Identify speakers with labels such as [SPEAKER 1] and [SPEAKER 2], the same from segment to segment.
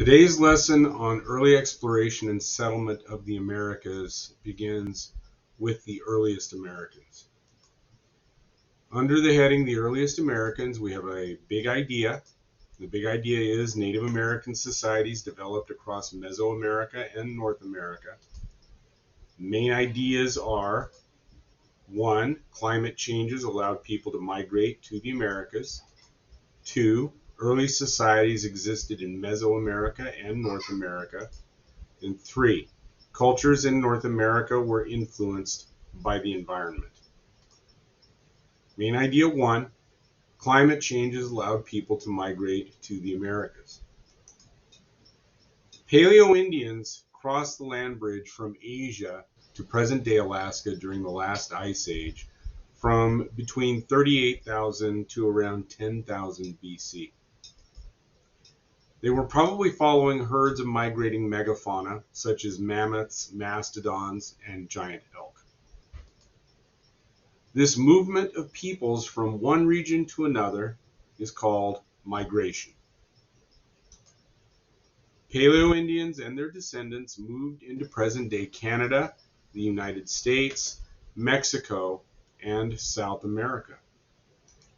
[SPEAKER 1] Today's lesson on early exploration and settlement of the Americas begins with the earliest Americans. Under the heading The Earliest Americans, we have a big idea. The big idea is Native American societies developed across Mesoamerica and North America. Main ideas are: 1. Climate changes allowed people to migrate to the Americas. 2. Early societies existed in Mesoamerica and North America. And 3. Cultures in North America were influenced by the environment. Main idea 1. Climate changes allowed people to migrate to the Americas. Paleo-Indians crossed the land bridge from Asia to present-day Alaska during the last ice age from between 38,000 to around 10,000 BC. They were probably following herds of migrating megafauna such as mammoths, mastodons, and giant elk. This movement of peoples from one region to another is called migration. Paleo-Indians and their descendants moved into present-day Canada, the United States, Mexico, and South America.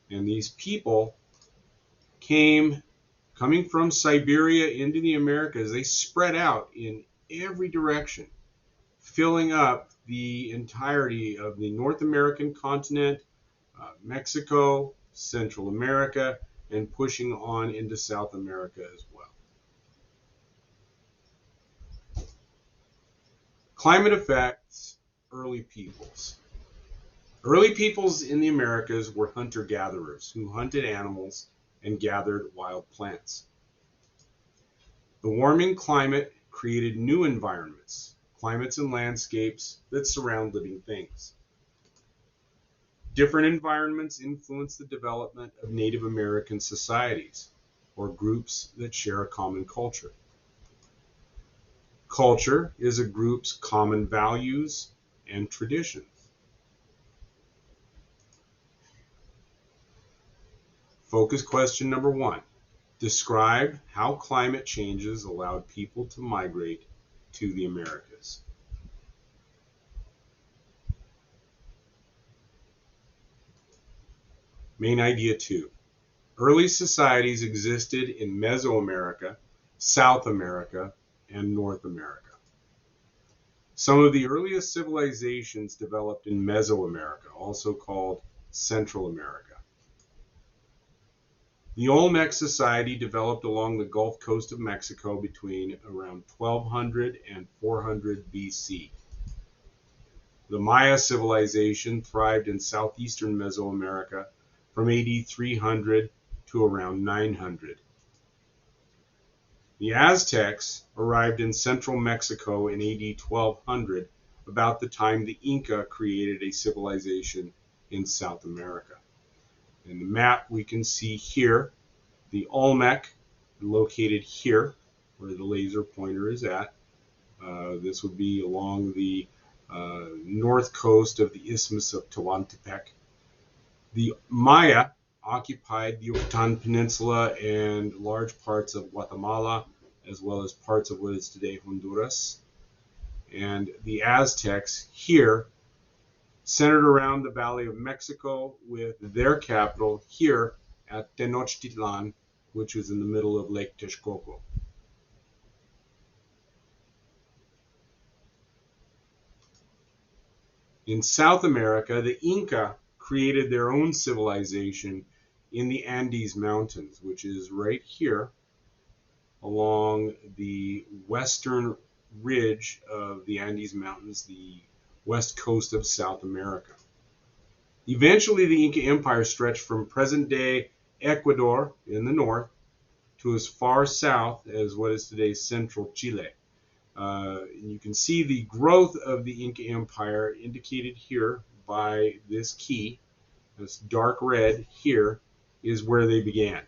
[SPEAKER 1] And these people coming from Siberia into the Americas, they spread out in every direction, filling up the entirety of the North American continent, Mexico, Central America, and pushing on into South America as well. Climate affects early peoples. Early peoples in the Americas were hunter-gatherers who hunted animals and gathered wild plants. The warming climate created new environments, climates and landscapes that surround living things. Different environments influence the development of Native American societies, or groups that share a common culture. Culture is a group's common values and traditions. Focus question number 1. Describe how climate changes allowed people to migrate to the Americas. Main idea 2. Early societies existed in Mesoamerica, South America, and North America. Some of the earliest civilizations developed in Mesoamerica, also called Central America. The Olmec society developed along the Gulf Coast of Mexico between around 1200 and 400 BC. The Maya civilization thrived in southeastern Mesoamerica from AD 300 to around 900. The Aztecs arrived in central Mexico in AD 1200, about the time the Inca created a civilization in South America. In the map we can see here the Olmec located here where the laser pointer is at. This would be along the north coast of the Isthmus of Tehuantepec. The Maya occupied the Yucatan Peninsula and large parts of Guatemala, as well as parts of what is today Honduras. And the Aztecs here centered around the Valley of Mexico, with their capital here at Tenochtitlan, which was in the middle of Lake Texcoco. In South America, the Inca created their own civilization in the Andes Mountains, which is right here along the western ridge of the Andes Mountains, the west coast of South America. Eventually, the Inca Empire stretched from present-day Ecuador in the north to as far south as what is today central Chile. You can see the growth of the Inca Empire indicated here by this key. This dark red here is where they began.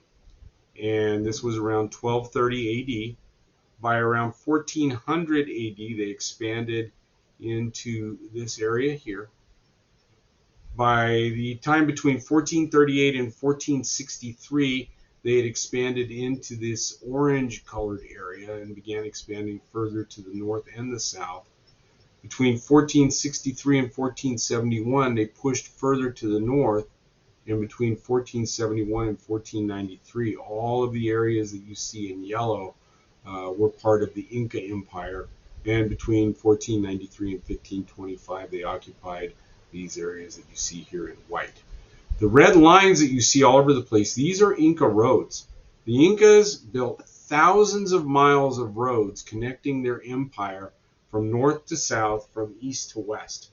[SPEAKER 1] And this was around 1230 AD. By around 1400 AD, they expanded into this area here. By the time between 1438 and 1463, they had expanded into this orange-colored area and began expanding further to the north and the south. Between 1463 and 1471, they pushed further to the north, and between 1471 and 1493, all of the areas that you see in yellow were part of the Inca Empire, and between 1493 and 1525, they occupied these areas that you see here in white. The red lines that you see all over the place, these are Inca roads. The Incas built thousands of miles of roads connecting their empire from north to south, from east to west.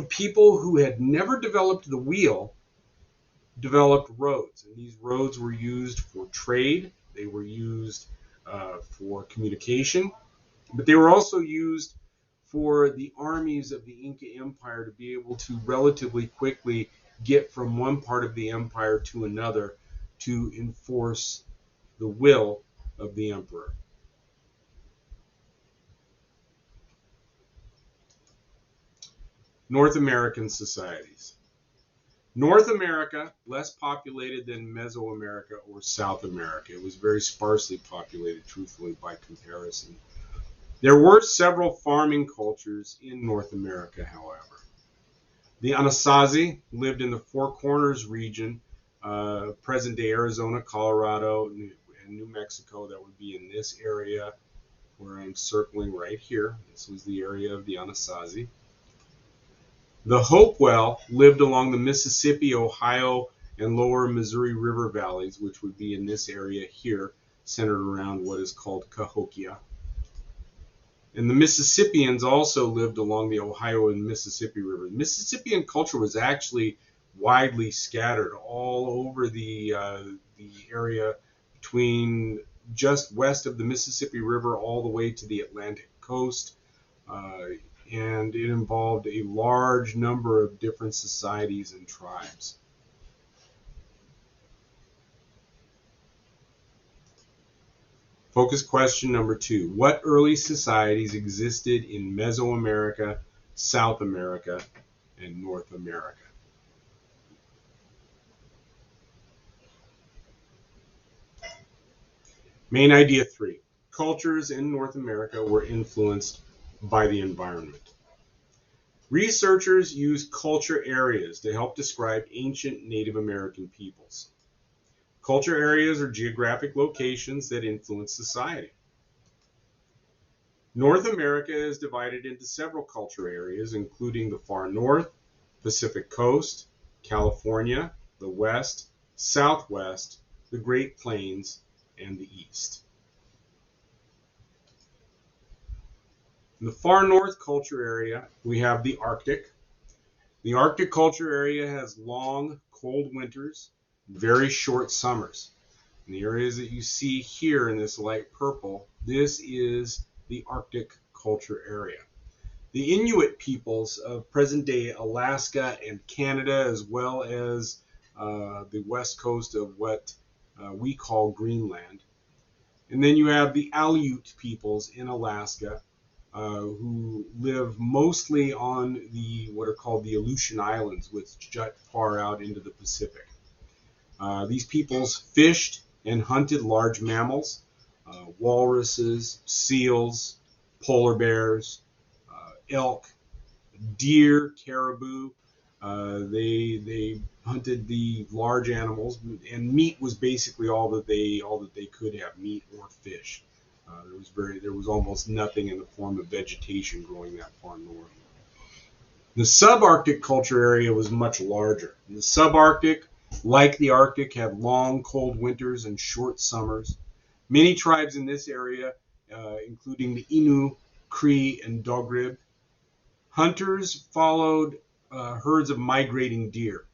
[SPEAKER 1] People who had never developed the wheel developed roads, and these roads were used for trade, they were used for communication, but they were also used for the armies of the Inca Empire to be able to relatively quickly get from one part of the empire to another to enforce the will of the emperor. North American societies. North America, less populated than Mesoamerica or South America. It was very sparsely populated, truthfully, by comparison. There were several farming cultures in North America, however. The Anasazi lived in the Four Corners region, present-day Arizona, Colorado, and New Mexico. That would be in this area where I'm circling right here. This was the area of the Anasazi. The Hopewell lived along the Mississippi, Ohio, and lower Missouri River valleys, which would be in this area here, centered around what is called Cahokia. And the Mississippians also lived along the Ohio and Mississippi River. Mississippian culture was actually widely scattered all over the area between just west of the Mississippi River all the way to the Atlantic coast. And it involved a large number of different societies and tribes. Focus question number 2. What early societies existed in Mesoamerica, South America, and North America? Main idea 3. Cultures in North America were influenced by the environment. Researchers use culture areas to help describe ancient Native American peoples. Culture areas are geographic locations that influence society. North America is divided into several culture areas, including the far north, Pacific coast, California, the west, southwest, the Great Plains, and the east. In the far north culture area, we have the Arctic. The Arctic culture area has long, cold winters, very short summers. And the areas that you see here in this light purple, this is the Arctic culture area. The Inuit peoples of present-day Alaska and Canada, as well as the west coast of what we call Greenland. And then you have the Aleut peoples in Alaska, who live mostly on what are called the Aleutian Islands, which jut far out into the Pacific. These peoples fished and hunted large mammals, walruses, seals, polar bears, elk, deer, caribou. They hunted the large animals, and meat was basically all that they could have, meat or fish. There was almost nothing in the form of vegetation growing that far north. The subarctic culture area was much larger. The subarctic, like the Arctic, had long, cold winters and short summers. Many tribes in this area, including the Innu, Cree, and Dogrib. Hunters followed herds of migrating deer,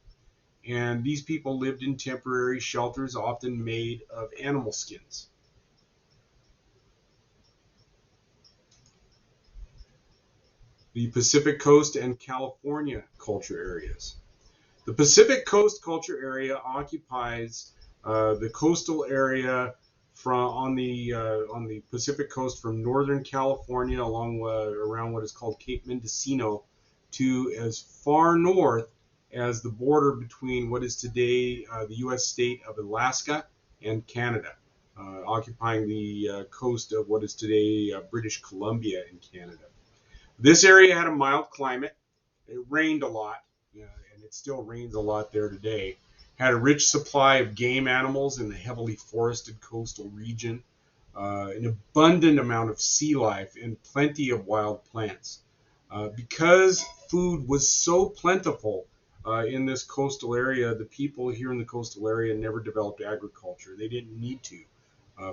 [SPEAKER 1] and these people lived in temporary shelters, often made of animal skins. The Pacific Coast and California culture areas. The Pacific Coast culture area occupies the coastal area on the Pacific Coast from northern California around what is called Cape Mendocino to as far north as the border between what is today the U.S. state of Alaska and Canada, occupying the coast of what is today British Columbia in Canada. This area had a mild climate. It rained a lot, and it still rains a lot there today. Had a rich supply of game animals in the heavily forested coastal region, an abundant amount of sea life, and plenty of wild plants. Because food was so plentiful in this coastal area, the people here in the coastal area never developed agriculture. They didn't need to.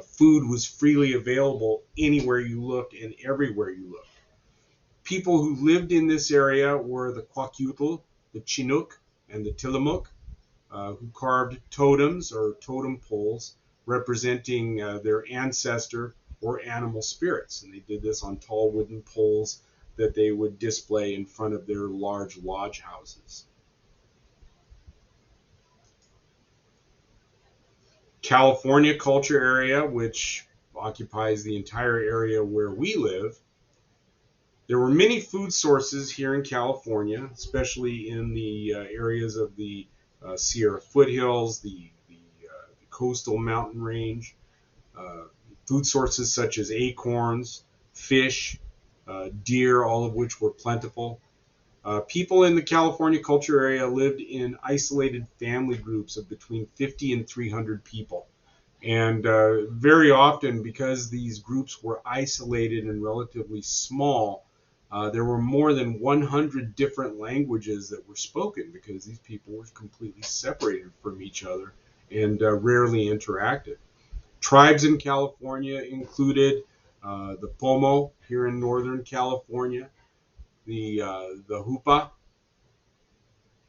[SPEAKER 1] Food was freely available anywhere you looked and everywhere you looked. People who lived in this area were the Kwakiutl, the Chinook, and the Tillamook, who carved totems or totem poles representing their ancestor or animal spirits. And they did this on tall wooden poles that they would display in front of their large lodge houses. California culture area, which occupies the entire area where we live. There were many food sources here in California, especially in the areas of the Sierra foothills, the coastal mountain range. Food sources such as acorns, fish, deer, all of which were plentiful. People in the California culture area lived in isolated family groups of between 50 and 300 people. And very often, because these groups were isolated and relatively small, there were more than 100 different languages that were spoken because these people were completely separated from each other and rarely interacted. Tribes in California included the Pomo here in Northern California, the Hupa,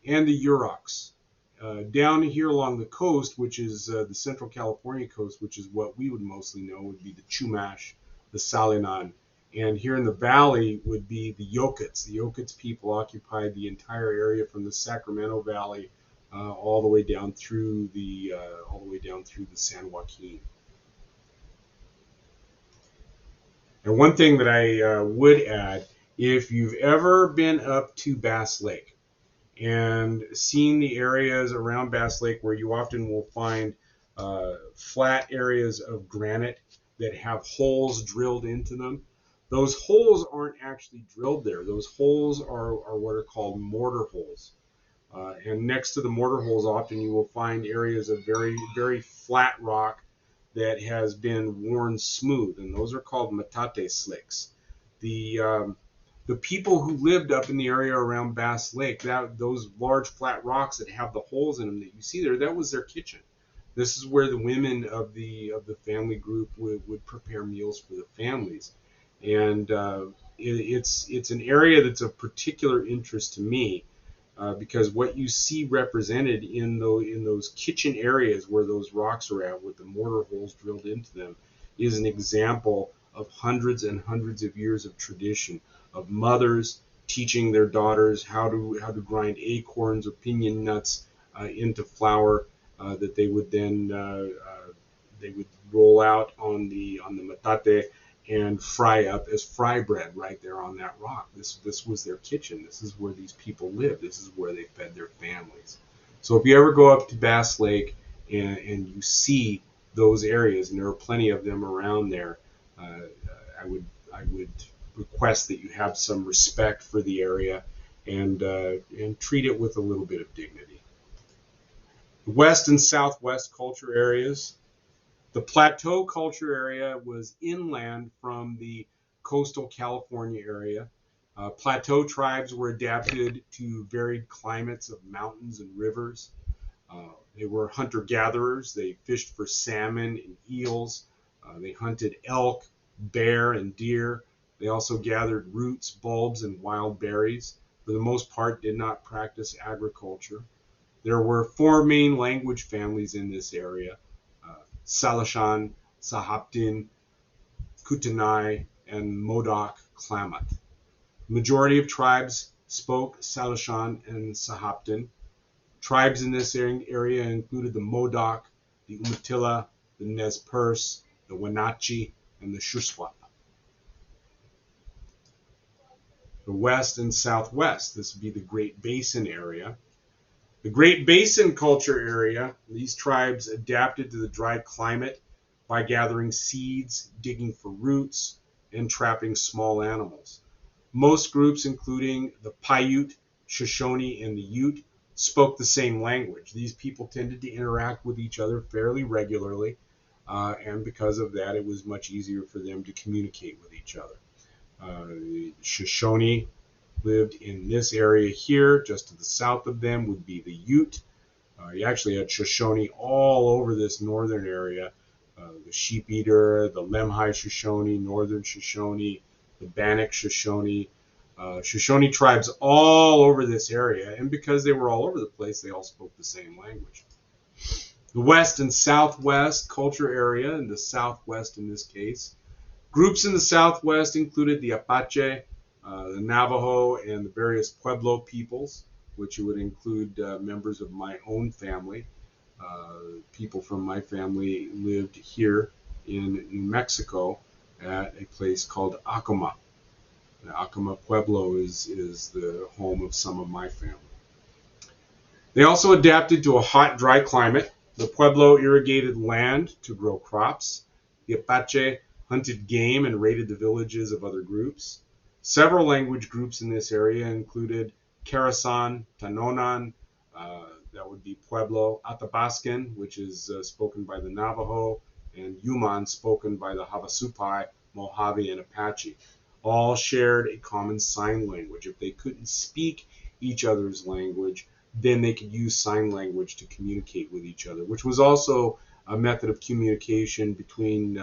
[SPEAKER 1] and the Yuroks. Down here along the coast, which is the Central California coast, which is what we would mostly know, would be the Chumash, the Salinan. And here in the valley would be the Yokuts. The Yokuts people occupied the entire area from the Sacramento Valley all the way down through the San Joaquin. And one thing that I would add, if you've ever been up to Bass Lake and seen the areas around Bass Lake where you often will find flat areas of granite that have holes drilled into them, those holes aren't actually drilled there. Those holes are what are called mortar holes. And next to the mortar holes, often you will find areas of very, very flat rock that has been worn smooth, and those are called metate slicks. The people who lived up in the area around Bass Lake, those large flat rocks that have the holes in them that you see there, that was their kitchen. This is where the women of the family group would prepare meals for the families, and it's an area that's of particular interest to me. Because what you see represented in those kitchen areas where those rocks are at with the mortar holes drilled into them is an example of hundreds and hundreds of years of tradition of mothers teaching their daughters how to grind acorns or piñon nuts into flour that they would then they would roll out on the metate and fry up as fry bread right there on that rock. This was their kitchen. This is where these people lived. This is where they fed their families. So if you ever go up to Bass Lake and you see those areas, and there are plenty of them around there, I would request that you have some respect for the area and treat it with a little bit of dignity. The West and Southwest culture areas. The Plateau culture area was inland from the coastal California area. Plateau tribes were adapted to varied climates of mountains and rivers. They were hunter-gatherers. They fished for salmon and eels. They hunted elk, bear, and deer. They also gathered roots, bulbs, and wild berries. For the most part, did not practice agriculture. There were 4 main language families in this area: Salishan, Sahaptin, Kootenai, and Modoc Klamath. The majority of tribes spoke Salishan and Sahaptin. Tribes in this area included the Modoc, the Umatilla, the Nez Perce, the Wenatchee, and the Shuswap. The West and Southwest, this would be the Great Basin area. The Great Basin culture area, these tribes adapted to the dry climate by gathering seeds, digging for roots, and trapping small animals. Most groups, including the Paiute, Shoshone, and the Ute, spoke the same language. These people tended to interact with each other fairly regularly, and because of that, it was much easier for them to communicate with each other. The Shoshone lived in this area here. Just to the south of them would be the Ute. You actually had Shoshone all over this northern area. The Sheep Eater, the Lemhi Shoshone, Northern Shoshone, the Bannock Shoshone, Shoshone tribes all over this area. And because they were all over the place, they all spoke the same language. The West and Southwest culture area, and the Southwest in this case. Groups in the Southwest included the Apache, the Navajo, and the various Pueblo peoples, which would include members of my own family. People from my family lived here in New Mexico at a place called Acoma. The Acoma Pueblo is the home of some of my family. They also adapted to a hot, dry climate. The Pueblo irrigated land to grow crops. The Apache hunted game and raided the villages of other groups. Several language groups in this area included Carasan, Tanonan, that would be Pueblo, Athabascan, which is spoken by the Navajo, and Yuman, spoken by the Havasupai, Mojave, and Apache. All shared a common sign language. If they couldn't speak each other's language, then they could use sign language to communicate with each other, which was also a method of communication between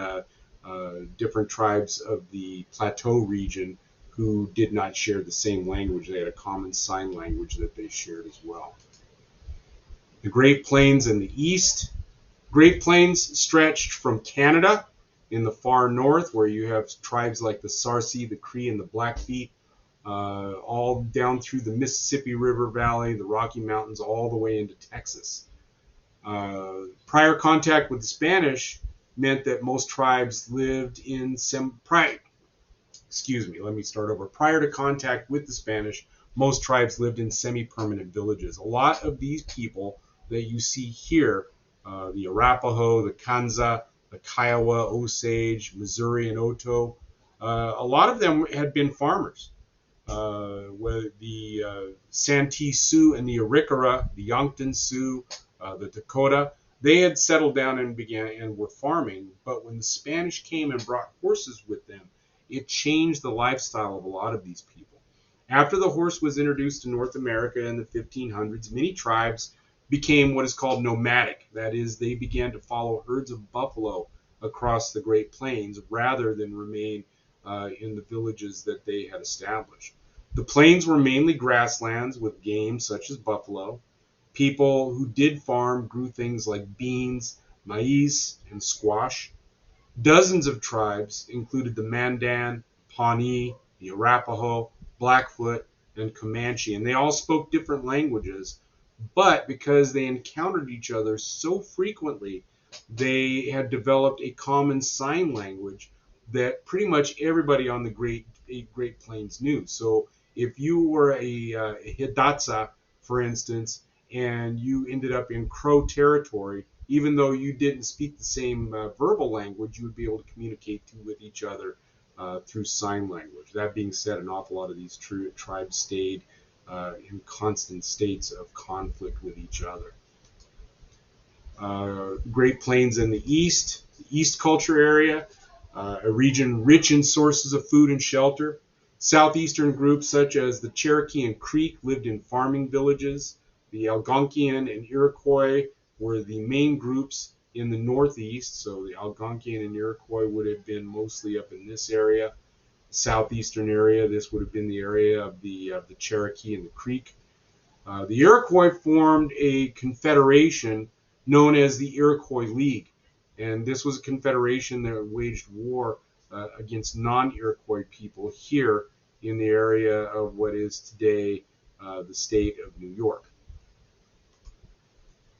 [SPEAKER 1] different tribes of the Plateau region who did not share the same language. They had a common sign language that they shared as well. The Great Plains in the east. Great Plains stretched from Canada in the far north, where you have tribes like the Sarsi, the Cree, and the Blackfeet, all down through the Mississippi River Valley, the Rocky Mountains, all the way into Texas. Prior contact with the Spanish meant that most tribes lived in Prior to contact with the Spanish, most tribes lived in semi-permanent villages. A lot of these people that you see here, the Arapaho, the Kanza, the Kiowa, Osage, Missouri, and Oto, a lot of them had been farmers. Where the Santee Sioux and the Arikara, the Yankton Sioux, the Dakota, they had settled down and were farming. But when the Spanish came and brought horses with them, it changed the lifestyle of a lot of these people. After the horse was introduced to North America in the 1500s, many tribes became what is called nomadic. That is, they began to follow herds of buffalo across the Great Plains rather than remain in the villages that they had established. The plains were mainly grasslands with game such as buffalo. People who did farm grew things like beans, maize, and squash. Dozens of tribes included the Mandan, Pawnee, the Arapaho, Blackfoot, and Comanche, and they all spoke different languages, but because they encountered each other so frequently, they had developed a common sign language that pretty much everybody on the Great Plains knew. So if you were a Hidatsa, for instance, and you ended up in Crow territory, even though you didn't speak the same verbal language, you would be able to communicate with each other through sign language. That being said, an awful lot of these tribes stayed in constant states of conflict with each other. Great Plains in the East culture area, a region rich in sources of food and shelter. Southeastern groups such as the Cherokee and Creek lived in farming villages. The Algonquian and Iroquois were the main groups in the Northeast, so the Algonquian and Iroquois would have been mostly up in this area. Southeastern area, this would have been the area of the Cherokee and the Creek. The Iroquois formed a confederation known as the Iroquois League, and this was a confederation that waged war against non-Iroquois people here in the area of what is today the state of New York.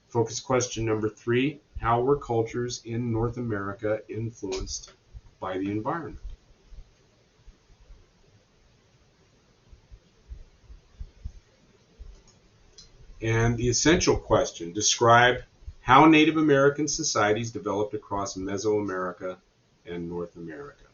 [SPEAKER 1] Focus question number 3, how were cultures in North America influenced by the environment? And the essential question, describe how Native American societies developed across Mesoamerica and North America.